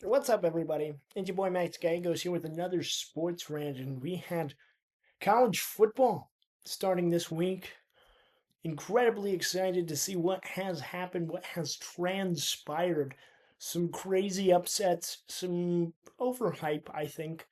What's up, everybody? It's your boy Max Gagos here with another sports rant, and we had college football starting this week. Incredibly excited to see what has happened, what has transpired. Some crazy upsets, some overhype, I think,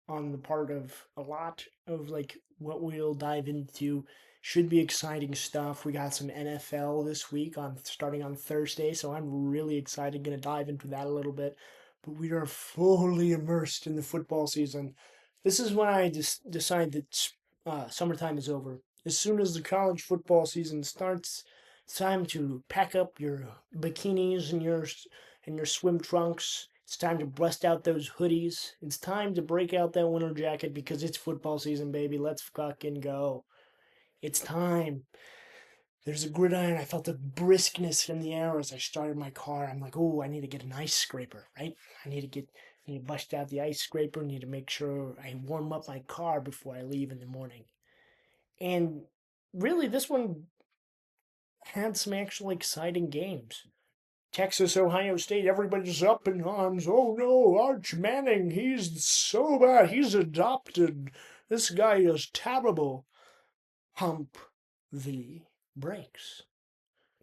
on the part of a lot of what we'll dive into. Should be exciting stuff. We got some NFL this week on starting on Thursday, so I'm really excited. Gonna dive into that a little bit. But we are fully immersed in the football season. This is when I just decide that summertime is over. As soon as the college football season starts, it's time to pack up your bikinis and your swim trunks. It's time to bust out those hoodies. It's time to break out that winter jacket because it's football season, baby. Let's fucking go. It's time. There's a gridiron. I felt a briskness in the air as I started my car. I'm like, oh, I need to get an ice scraper, right? I need to bust out the ice scraper. Need to make sure I warm up my car before I leave in the morning. And really, this one had some actually exciting games. Texas, Ohio State, everybody's up in arms. Oh no, Arch Manning, he's so bad. He's adopted. This guy is terrible. Hump the brakes.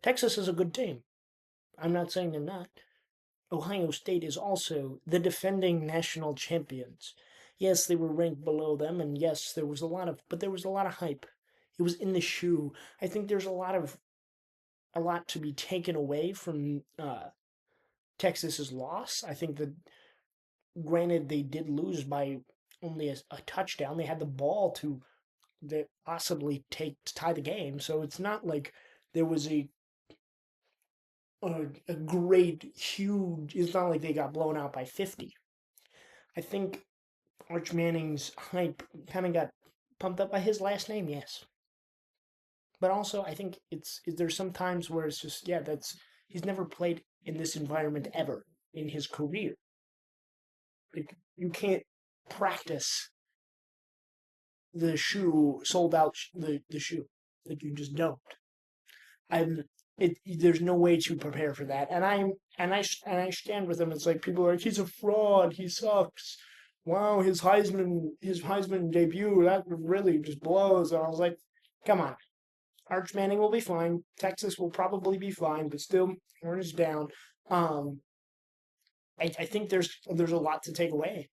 Texas is a good team. I'm not saying they're not. Ohio State is also the defending national champions. Yes, they were ranked below them, and yes, there was a lot of hype. It was in the shoe. I think there's a lot to be taken away from Texas's loss. I think that granted they did lose by only a touchdown. They had the ball to possibly tie the game, so it's not like there was a great huge. It's not like they got blown out by 50. I think Arch Manning's hype kind of got pumped up by his last name, yes, but also I think there's some times where it's just that's he's never played in this environment ever in his career. Like you can't practice the shoe sold out the shoe. Like you just don't. I'm there's no way to prepare for that. And I stand with him. It's like people are like he's a fraud. He sucks. Wow, his Heisman debut that really just blows. And I was like, come on, Arch Manning will be fine. Texas will probably be fine, but still, horn is down. Um, I think there's a lot to take away.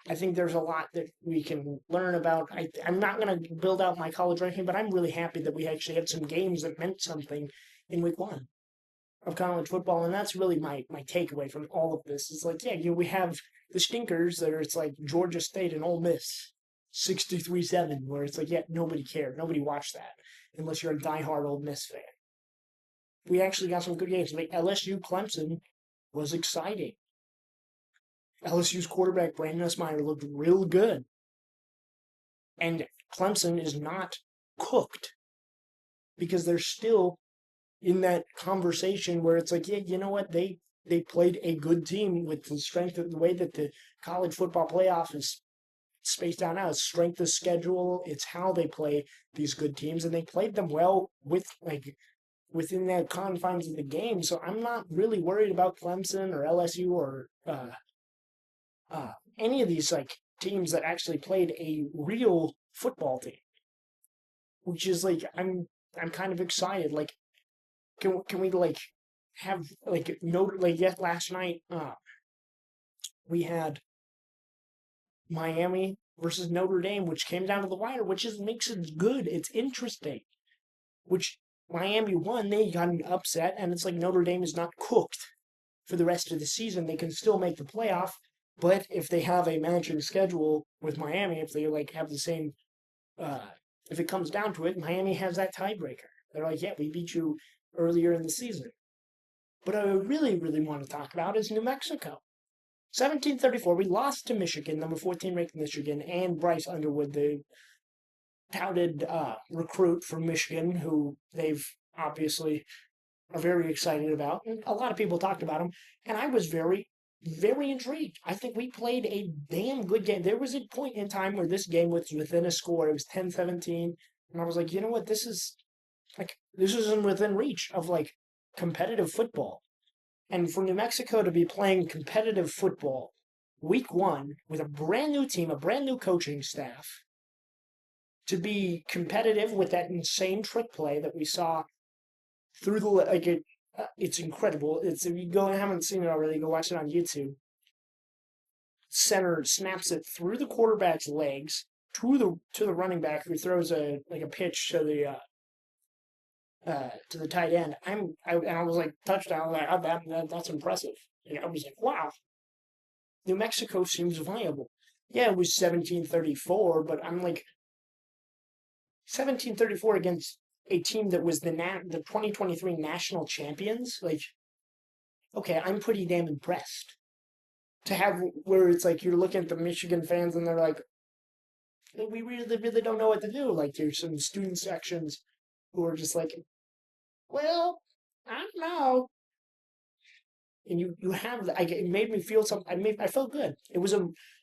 I think there's a lot that we can learn about. I'm not going to build out my college ranking, but I'm really happy that we actually had some games that meant something in week one of college football. And that's really my takeaway from all of this. It's like, we have the stinkers that are, it's like Georgia State and Ole Miss, 63-7, where it's like, nobody cared. Nobody watched that unless you're a diehard Ole Miss fan. We actually got some good games. Like LSU Clemson was exciting. LSU's quarterback, Brandon Nussmeier, looked real good. And Clemson is not cooked because they're still in that conversation where it's like, you know what? They played a good team with the strength of the way that the college football playoff is spaced out now. It's strength of schedule. It's how they play these good teams, and they played them well within that confines of the game. So I'm not really worried about Clemson or LSU or any of these teams that actually played a real football team, which is like I'm kind of excited. Like, can we have note yet last night we had Miami versus Notre Dame, which came down to the wire, which is makes it good. It's interesting. Which Miami won, they got an upset, and it's like Notre Dame is not cooked for the rest of the season. They can still make the playoff, but if they have a matching schedule with Miami, if they have the same, if it comes down to it, Miami has that tiebreaker. They're like, we beat you earlier in the season. But I really, really want to talk about is New Mexico. 1734, we lost to Michigan, number 14 ranked Michigan, and Bryce Underwood, the touted recruit from Michigan, who they've obviously are very excited about. And a lot of people talked about him, and I was very, very intrigued. I think we played a damn good game. There was a point in time where this game was within a score. It was 10-17, and I was like, you know what? This isn't within reach of competitive football. And for New Mexico to be playing competitive football week one with a brand new team, a brand new coaching staff, to be competitive with that insane trick play that we saw through the it's incredible. It's if you go and haven't seen it already, go watch it on YouTube. Center snaps it through the quarterback's legs to the running back who throws a pitch to the tight end. And I was like touchdown. I was like, that's impressive. And I was like, wow, New Mexico seems viable. Yeah, it was 17-34, but I'm like 17-34 against a team that was the 2023 national champions. Like, okay, I'm pretty damn impressed. To have where it's like you're looking at the Michigan fans and they're like, we really don't know what to do. Like, there's some student sections who are just like, well, I don't know. And you have that. It made me feel something. I felt good. I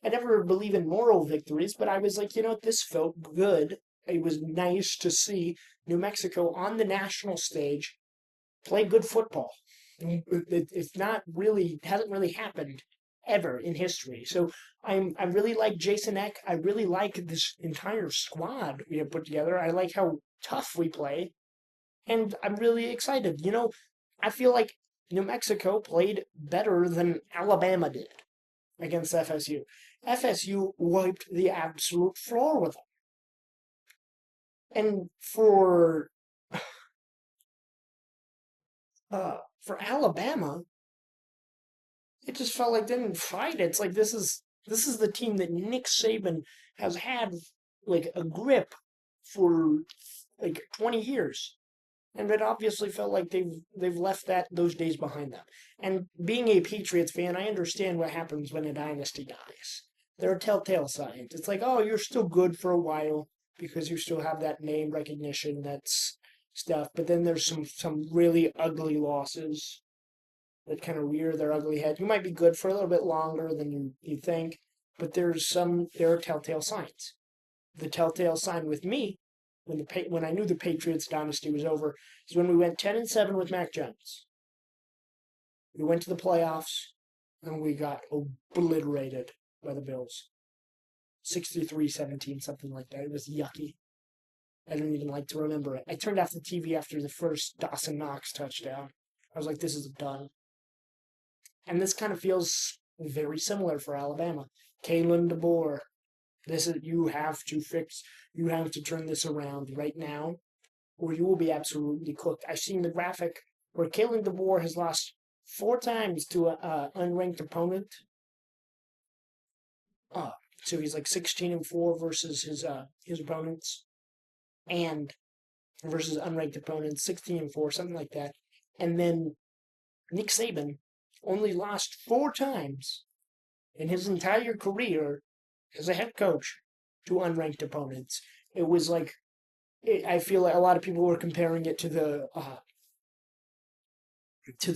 never believe in moral victories, but I was like, this felt good. It was nice to see New Mexico on the national stage play good football. It's not really hasn't really happened ever in history. So I really like Jason Eck. I really like this entire squad we have put together. I like how tough we play, and I'm really excited. I feel like New Mexico played better than Alabama did against FSU. FSU wiped the absolute floor with them. And for Alabama, it just felt like they didn't fight. It's like this is the team that Nick Saban has had like a grip for like 20 years. And it obviously felt like they've left those days behind them. And being a Patriots fan, I understand what happens when a dynasty dies. There are telltale signs. It's like, oh, you're still good for a while because you still have that name recognition, that's stuff. But then there's some really ugly losses that kind of rear their ugly head. You might be good for a little bit longer than you think, but there are telltale signs. The telltale sign with me when I knew the Patriots dynasty was over is when we went 10-7 with Mac Jones. We went to the playoffs and we got obliterated by the Bills. 63-17, something like that. It was yucky. I don't even like to remember it. I turned off the TV after the first Dawson Knox touchdown. I was like, this is done. And this kind of feels very similar for Alabama. Kalen DeBoer. You have to turn this around right now, or you will be absolutely cooked. I've seen the graphic where Kalen DeBoer has lost 4 times to an unranked opponent. So he's like 16-4 versus his opponents, and versus unranked opponents 16-4, something like that. And then Nick Saban only lost 4 times in his entire career as a head coach to unranked opponents. It was like, I feel like a lot of people were comparing it to the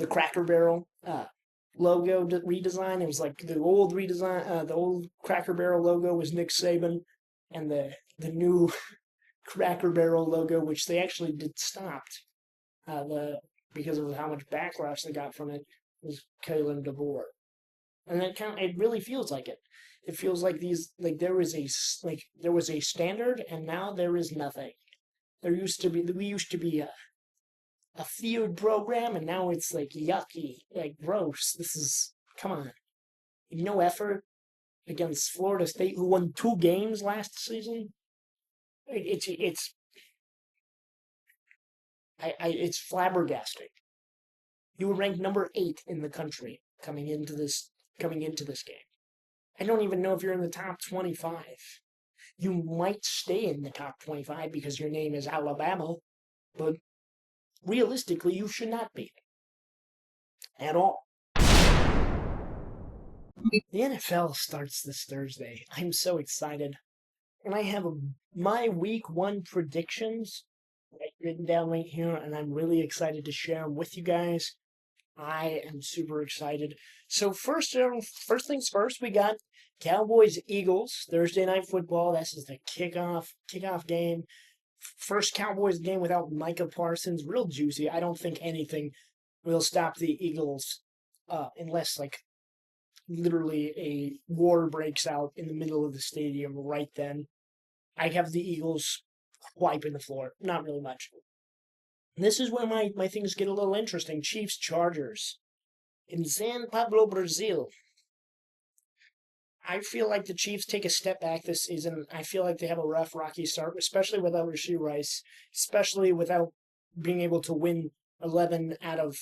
Cracker Barrel logo redesign. It was like the old redesign, the old Cracker Barrel logo was Nick Saban, and the new Cracker Barrel logo, which they actually did stopped, because of how much backlash they got from it, was Kalen DeBoer. And it really feels like it. It feels like there was a standard, and now there is nothing. We used to be a feared program, and now it's like yucky, like gross. Come on. No effort against Florida State, who won 2 games last season. It's flabbergasting. You were ranked number 8 in the country coming into this game. I don't even know if you're in the top 25. You might stay in the top 25 because your name is Alabama, but realistically, you should not be at all. The NFL starts this Thursday. I'm so excited. And I have my week 1 predictions written down right here, and I'm really excited to share them with you guys. I am super excited. So first things first, we got Cowboys-Eagles, Thursday Night Football. This is the kickoff game. First Cowboys game without Micah Parsons. Real juicy. I don't think anything will stop the Eagles unless like literally a war breaks out in the middle of the stadium right then. I have the Eagles wiping the floor. Not really much. This is where my things get a little interesting. Chiefs Chargers in San Pablo, Brazil. I feel like the Chiefs take a step back this season. I feel like they have a rough, rocky start, especially without Rashee Rice, especially without being able to win 11 out of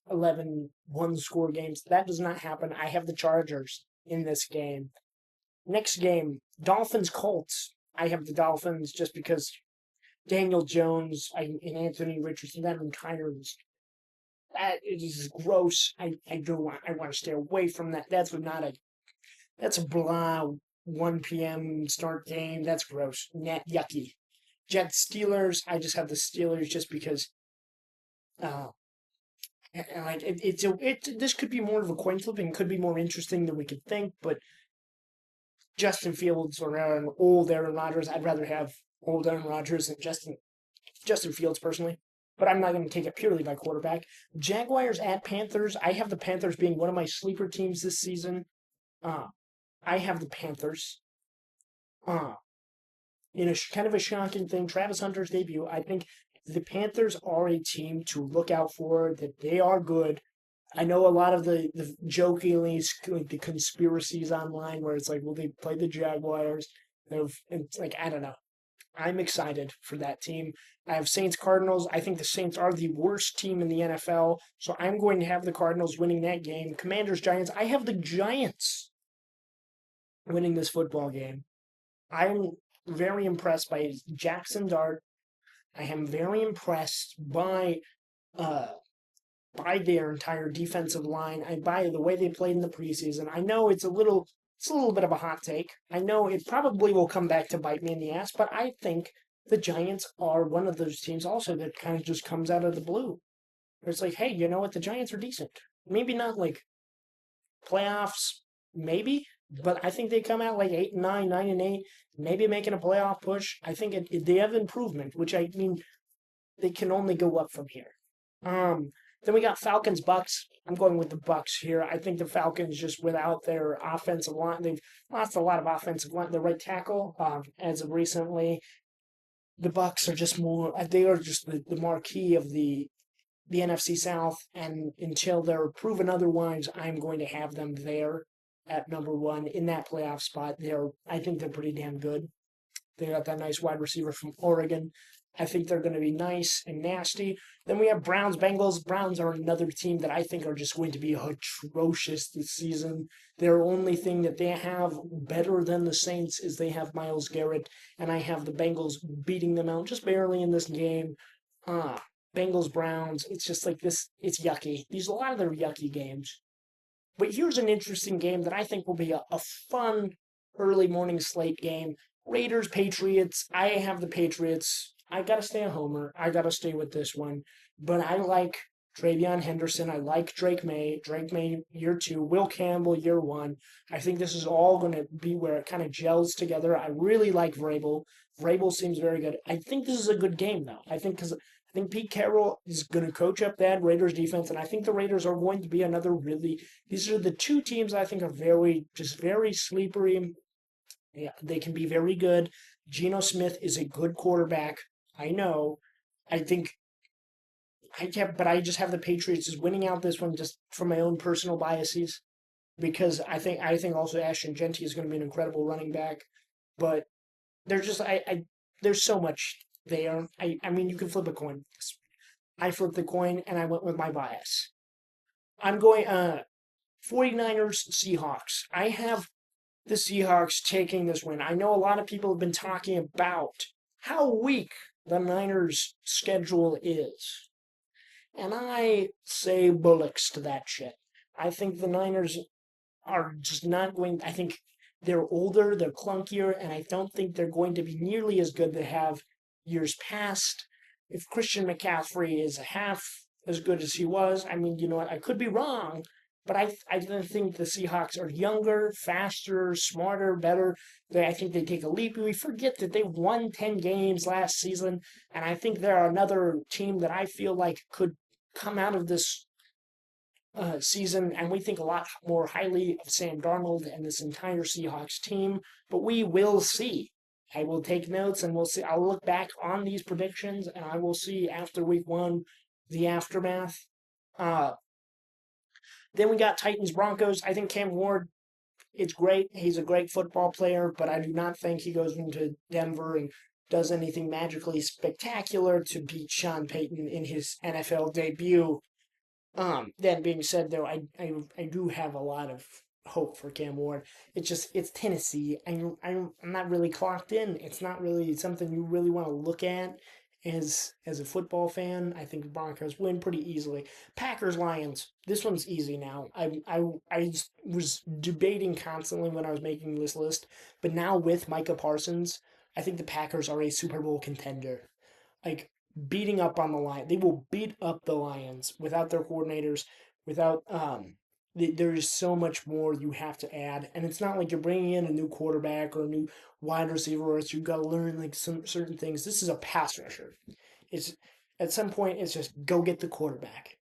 11 one-score games. That does not happen. I have the Chargers in this game. Next game, Dolphins-Colts. I have the Dolphins just because Daniel Jones and Anthony Richardson, that entire that is gross. I want to stay away from that. That's a blah 1 p.m. start game. That's gross. Net yucky. Jets Steelers. I just have the Steelers just because this could be more of a coin flip and could be more interesting than we could think, but Justin Fields or an old Aaron Rodgers. I'd rather have old Aaron Rodgers than Justin Fields personally. But I'm not going to take it purely by quarterback. Jaguars at Panthers. I have the Panthers being one of my sleeper teams this season. I have the Panthers. In a kind of a shocking thing, Travis Hunter's debut. I think the Panthers are a team to look out for. That they are good. I know a lot of the jokingly, like the conspiracies online where it's like, will they play the Jaguars? It's like, I don't know. I'm excited for that team. I have Saints Cardinals. I think the Saints are the worst team in the NFL, so I'm going to have the Cardinals winning that game. Commanders Giants. I have the Giants winning this football game. I'm very impressed by Jackson Dart. I am very impressed by their entire defensive line. I by the way they played in the preseason. I know it's a little bit of a hot take. I know it probably will come back to bite me in the ass, but I think the Giants are one of those teams also that kind of just comes out of the blue. It's like, hey, you know what? The Giants are decent. Maybe not like playoffs, maybe, but I think they come out like 8-9, 9-8, maybe making a playoff push. I think they have improvement, which I mean, they can only go up from here. Then we got Falcons Bucks. I'm going with the Bucks here. I think the Falcons just without their offensive line, they've lost a lot of offensive line. The right tackle, as of recently, the Bucks are just more. They are just the marquee of the NFC South, and until they're proven otherwise, I'm going to have them there at number one in that playoff spot. I think they're pretty damn good. They got that nice wide receiver from Oregon. I think they're going to be nice and nasty. Then we have Browns, Bengals. Browns are another team that I think are just going to be atrocious this season. Their only thing that they have better than the Saints is they have Myles Garrett, and I have the Bengals beating them out just barely in this game. Bengals, Browns, it's just like this, it's yucky. These a lot of their yucky games. But here's an interesting game that I think will be a fun early morning slate game. Raiders, Patriots. I have the Patriots. I got to stay a homer. I got to stay with this one. But I like Travion Henderson. I like Drake May. Drake May, year 2. Will Campbell, year 1. I think this is all going to be where it kind of gels together. I really like Vrabel. Vrabel seems very good. I think this is a good game, though. I think Pete Carroll is going to coach up that Raiders defense, and I think the Raiders are going to be another really. These are the two teams I think are very sleepery. Yeah, they can be very good. Geno Smith is a good quarterback. I know. But I just have the Patriots as winning out this one just from my own personal biases, because I think also Ashton Jeanty is going to be an incredible running back, but there's just there's so much there. I mean, you can flip a coin. I flipped the coin and I went with my bias. I'm going 49ers Seahawks. I have the Seahawks taking this win. I know a lot of people have been talking about how weak the Niners' schedule is. And I say bullocks to that shit. I think the Niners are just not going. I think they're older, they're clunkier, and I don't think they're going to be nearly as good they have years past. If Christian McCaffrey is half as good as he was, I mean, you know what? I could be wrong, but I think the Seahawks are younger, faster, smarter, better. I think they take a leap. We forget that they won 10 games last season, and I think they're another team that I feel like could come out of this season, and we think a lot more highly of Sam Darnold and this entire Seahawks team. But we will see. I will take notes, and we'll see. I'll look back on these predictions, and I will see after week one the aftermath. Uh, then we got Titans Broncos. I think Cam Ward, it's great. He's a great football player, but I do not think he goes into Denver and does anything magically spectacular to beat Sean Payton in his NFL debut. That being said, though, I do have a lot of hope for Cam Ward. It's Tennessee. I'm not really clocked in. It's not really something you really want to look at as a football fan. I think the Broncos win pretty easily. Packers Lions. This one's easy now. I was debating constantly when I was making this list, but now with Micah Parsons, I think the Packers are a Super Bowl contender. Like beating up on the Lions. They will beat up the Lions without their coordinators, without there is so much more you have to add, and it's not like you're bringing in a new quarterback or a new wide receiver, or you've got to learn like some certain things. This is a pass rusher. It's at some point it's just go get the quarterback.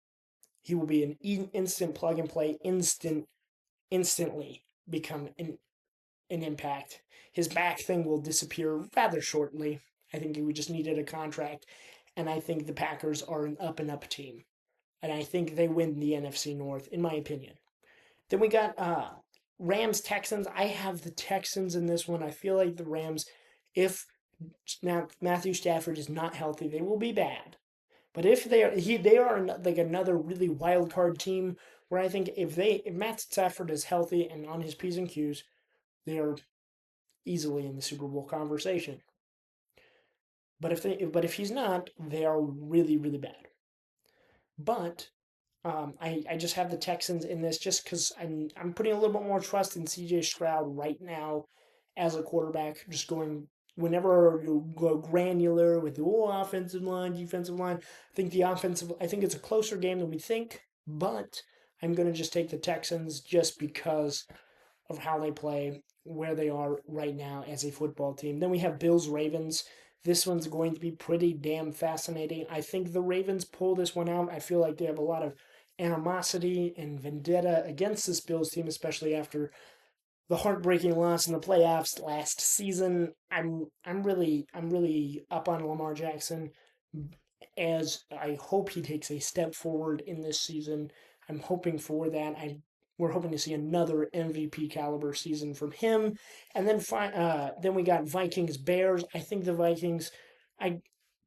He will be an instant plug and play, instantly become an impact. His back thing will disappear rather shortly. I think he would just needed a contract, and I think the Packers are an up and up team, and I think they win the NFC North, in my opinion. Then we got Rams Texans. I have the Texans in this one. I feel like the Rams, if Matthew Stafford is not healthy, they will be bad. But if they are like another really wild card team where I think if Matt Stafford is healthy and on his P's and Q's, they are easily in the Super Bowl conversation. But if he's not, they are really really bad. But I just have the Texans in this just because I'm putting a little bit more trust in C.J. Stroud right now as a quarterback. Just going whenever you go granular with the offensive line, defensive line. I think it's a closer game than we think, but I'm gonna just take the Texans just because of how they play, where they are right now as a football team. Then we have Bills Ravens. This one's going to be pretty damn fascinating. I think the Ravens pull this one out. I feel like they have a lot of animosity and vendetta against this Bills team, especially after the heartbreaking loss in the playoffs last season. I'm really up on Lamar Jackson as I hope he takes a step forward in this season. I'm hoping for that. We're hoping to see another MVP caliber season from him, and then we got Vikings Bears. I think the Vikings. I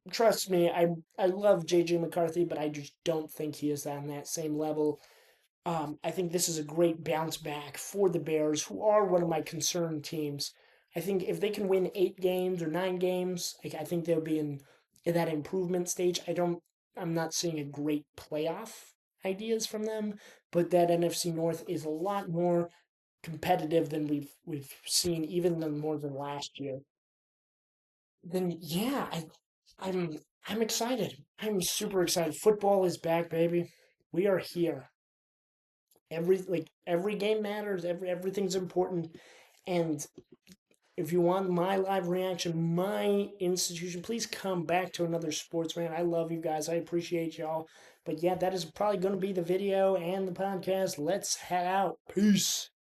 trust me. I love JJ McCarthy, but I just don't think he is on that same level. I think this is a great bounce back for the Bears, who are one of my concerned teams. I think if they can win 8 games or 9 games, I think they'll be in that improvement stage. I'm not seeing a great playoff ideas from them, but that NFC North is a lot more competitive than we've seen, even more than last year. Then yeah, I'm I'm excited. I'm super excited. Football is back, baby. We are here. Every game matters. Everything's important. And if you want my live reaction, my institution, please come back to another sports rant. I love you guys. I appreciate y'all. But yeah, that is probably going to be the video and the podcast. Let's head out. Peace.